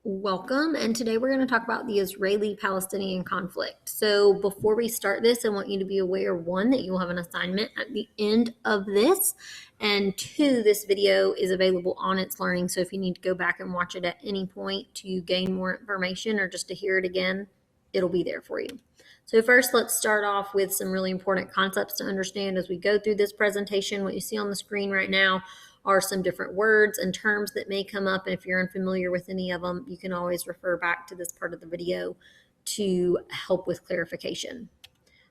Welcome, and today we're going to talk about the Israeli-Palestinian conflict. So before we start this, I want you to be aware, one, that you'll have an assignment at the end of this, and two, this video is available on It's Learning, so if you need to go back and watch it at any point to gain more information or just to hear it again, it'll be there for you. So first, let's start off with some really important concepts to understand as we go through this presentation. What you see on the screen right now are some different words and terms that may come up. And if you're unfamiliar with any of them, you can always refer back to this part of the video to help with clarification.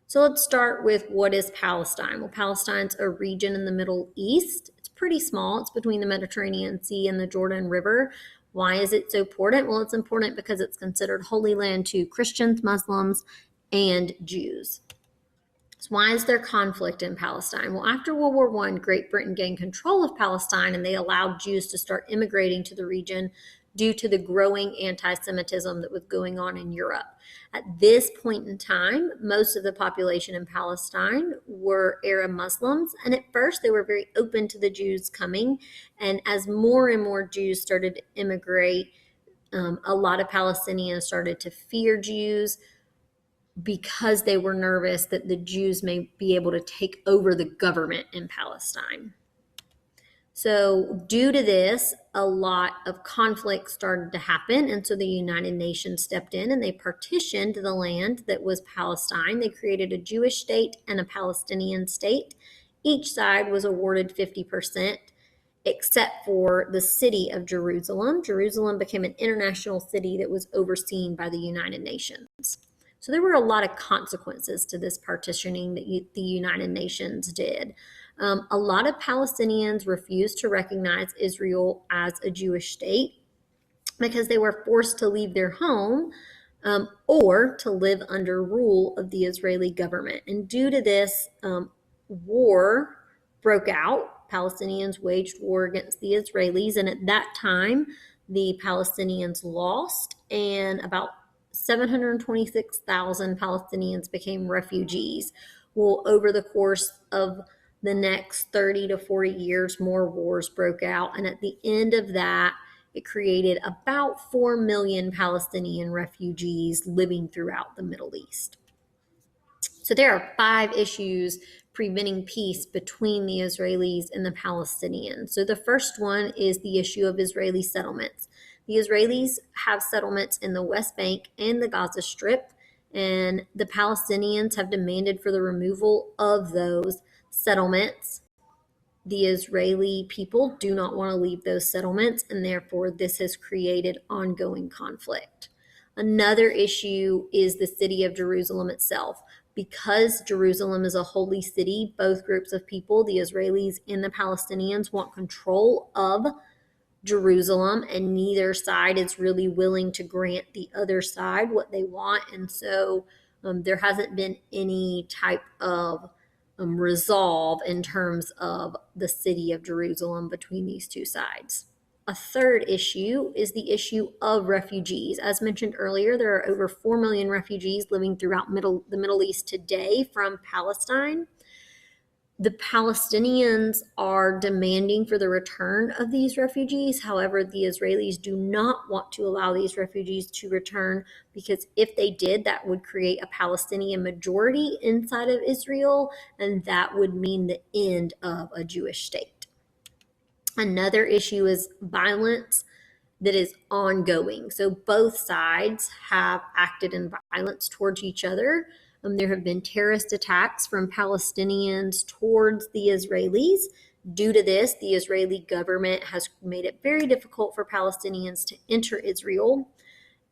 So let's start with what is Palestine. Well, Palestine's a region in the Middle East. It's pretty small. It's between the Mediterranean Sea and the Jordan River. Why is it so important? Well, it's important because it's considered holy land to Christians, Muslims, and Jews. So why is there conflict in Palestine? Well, after World War I, Great Britain gained control of Palestine and they allowed Jews to start immigrating to the region due to the growing anti-Semitism that was going on in Europe. At this point in time, most of the population in Palestine were Arab Muslims, and at first they were very open to the Jews coming, and as more and more Jews started to immigrate, a lot of Palestinians started to fear Jews, because they were nervous that the Jews may be able to take over the government in Palestine. So due to this, a lot of conflict started to happen, and so the United Nations stepped in and they partitioned the land that was Palestine. They created a Jewish state and a Palestinian state. Each side was awarded 50%, except for the city of Jerusalem. Jerusalem became an international city that was overseen by the United Nations. So there were a lot of consequences to this partitioning that the United Nations did. A lot of Palestinians refused to recognize Israel as a Jewish state because they were forced to leave their home or to live under rule of the Israeli government. And due to this, war broke out. Palestinians waged war against the Israelis, and at that time, the Palestinians lost, and about 726,000 Palestinians became refugees. Well, over the course of the next 30 to 40 years, more wars broke out. And at the end of that, it created about 4 million Palestinian refugees living throughout the Middle East. So there are 5 issues preventing peace between the Israelis and the Palestinians. So the first one is the issue of Israeli settlements. The Israelis have settlements in the West Bank and the Gaza Strip, and the Palestinians have demanded for the removal of those settlements. The Israeli people do not want to leave those settlements, and therefore this has created ongoing conflict. Another issue is the city of Jerusalem itself. Because Jerusalem is a holy city, both groups of people, the Israelis and the Palestinians, want control of Jerusalem, and neither side is really willing to grant the other side what they want. And so there hasn't been any type of resolve in terms of the city of Jerusalem between these two sides. A third issue is the issue of refugees. As mentioned earlier, there are over 4 million refugees living throughout the Middle East today from Palestine. The Palestinians are demanding for the return of these refugees. However, the Israelis do not want to allow these refugees to return, because if they did, that would create a Palestinian majority inside of Israel, and that would mean the end of a Jewish state. Another issue is violence that is ongoing. So both sides have acted in violence towards each other. There have been terrorist attacks from Palestinians towards the Israelis. Due to this, the Israeli government has made it very difficult for Palestinians to enter Israel,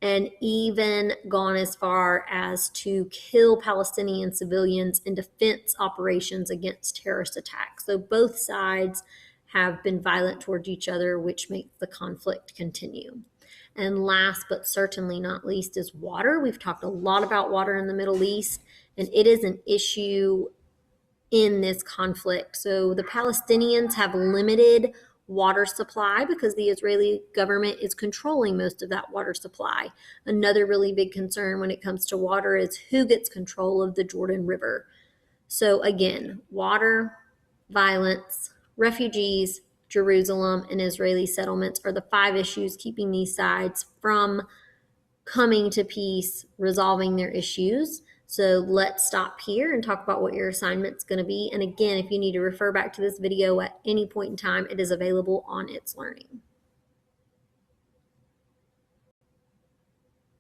and even gone as far as to kill Palestinian civilians in defense operations against terrorist attacks. So both sides have been violent towards each other, which makes the conflict continue. And last but certainly not least is water. We've talked a lot about water in the Middle East, and it is an issue in this conflict. So the Palestinians have limited water supply because the Israeli government is controlling most of that water supply. Another really big concern when it comes to water is who gets control of the Jordan River. So again, water, violence, refugees, Jerusalem, and Israeli settlements are the 5 issues keeping these sides from coming to peace, resolving their issues. So let's stop here and talk about what your assignment's going to be. And again, if you need to refer back to this video at any point in time, it is available on It's Learning.